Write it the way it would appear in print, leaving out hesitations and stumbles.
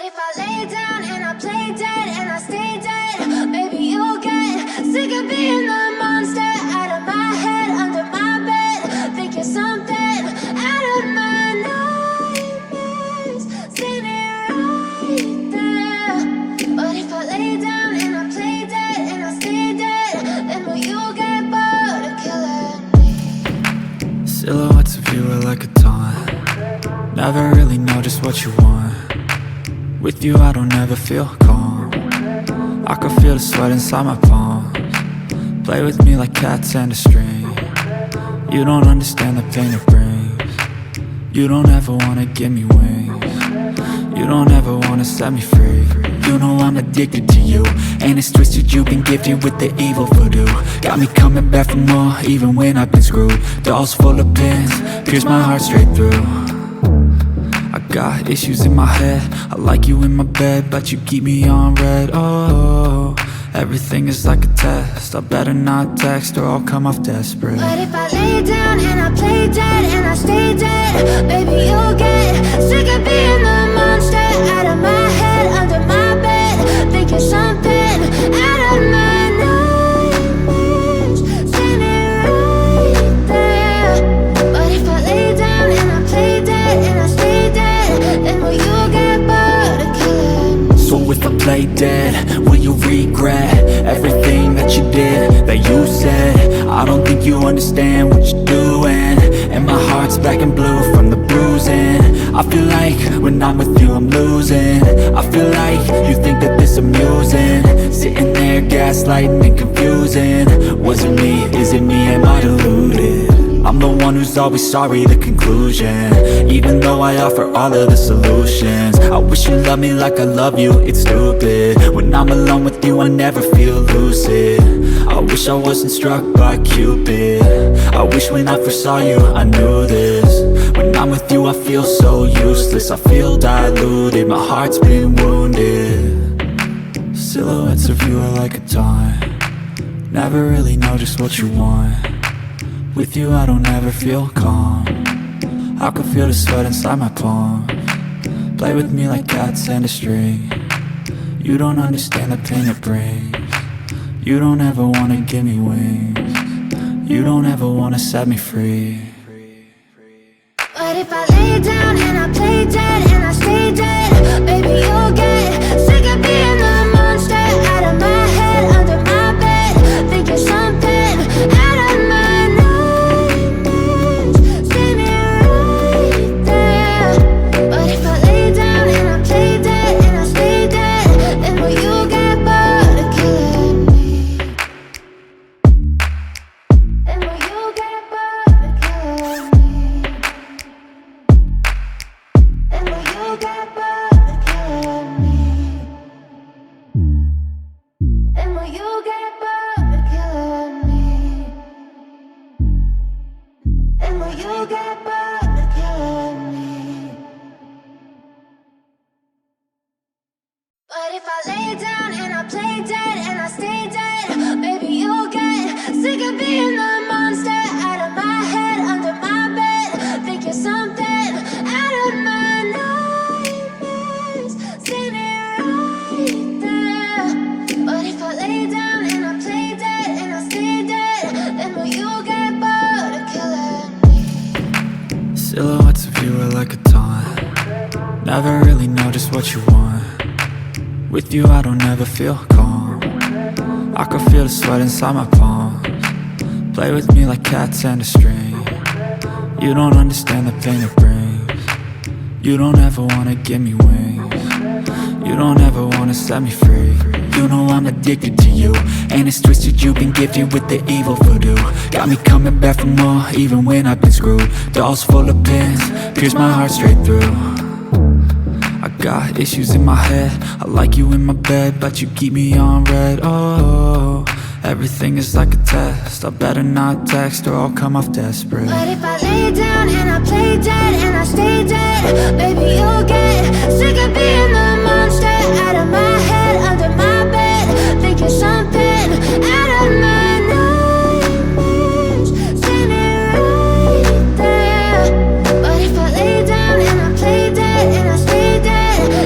if I lay down and I play dead and I stay dead, maybe you'll get sick of being the monster out of my head, under my bed. Think you're something out of my nightmares, standing right there. But if I lay down and I play dead and I stay dead, then will you get bored of killing me? Silhouettes of you are like a taunt. Never really know just what you want. With you I don't ever feel calm. I can feel the sweat inside my palms. Play with me like cats and a string. You don't understand the pain it brings. You don't ever wanna give me wings. You don't ever wanna set me free. You know I'm addicted to you, and it's twisted, you've been gifted with the evil voodoo. Got me coming back for more, even when I've been screwed. Dolls full of pins, pierce my heart straight through. I got issues in my head, I like you in my bed, but you keep me on red. Oh, everything is like a test, I better not text or I'll come off desperate. But if I lay down and I play dead and I stay dead, baby you'll get sick of being the monster out of my head, under my bed. Think you're something out of my nightmares, standing right there. But if I lay down and I play dead and I stay dead, then will you get bored of killing me? So if I play dead, will you regret everything that you did, that you said? I don't think you understand what you're doing, and my heart's black and blue from the bruising. I feel like when I'm with you I'm losing. I feel like you think that this amusing, sitting there gaslighting and confusing. Was it me? Is it me? Am I deluded? I'm the one who's always sorry, the conclusion, even though I offer all of the solutions. I wish you loved me like I love you, it's stupid. When I'm alone with you I never feel lucid. I wish I wasn't struck by Cupid. I wish when I first saw you I knew this. When I'm with you I feel so useless, I feel diluted, my heart's been wounded. Silhouettes of you are like a taunt. Never really know just what you want. With you I don't ever feel calm. I can feel the sweat inside my palms. Play with me like cats and a string. You don't understand the pain it brings. You don't ever wanna give me wings. You don't ever wanna set me free. But if I lay down and I play dead and I stay dead, baby you'll get sick of being the monster out of my head, under my bed. Think you're something out of my nightmares, standing right there. But if I lay down and I play dead and I stay dead, then will you get bored of killing me? Then will you get bored of killing me? And will you get bored of killing me? And will you get bored of killing me? And will you get bored of killing me? But if I lay down and I play dead and I stay dead, baby you'll get sick of being the monster out of my head, under my bed. Think you're something out of my nightmares, standing right there. But if I lay down and I play dead and I stay dead, then will you get bored of killing me? Silhouettes of you are like a taunt. Never really know just what you want. With you I don't ever feel calm. I can feel the sweat inside my palms. Play with me like cats and a string. You don't understand the pain it brings. You don't ever wanna give me wings. You don't ever wanna set me free. You know I'm addicted to you, and it's twisted, you've been gifted with the evil voodoo. Got me coming back for more, even when I've been screwed. Dolls full of pins, pierce my heart straight through. I got issues in my head, I like you in my bed, but you keep me on red. Oh, everything is like a test, I better not text or I'll come off desperate. But if I lay down and I play dead and I stay dead, baby you'll get sick of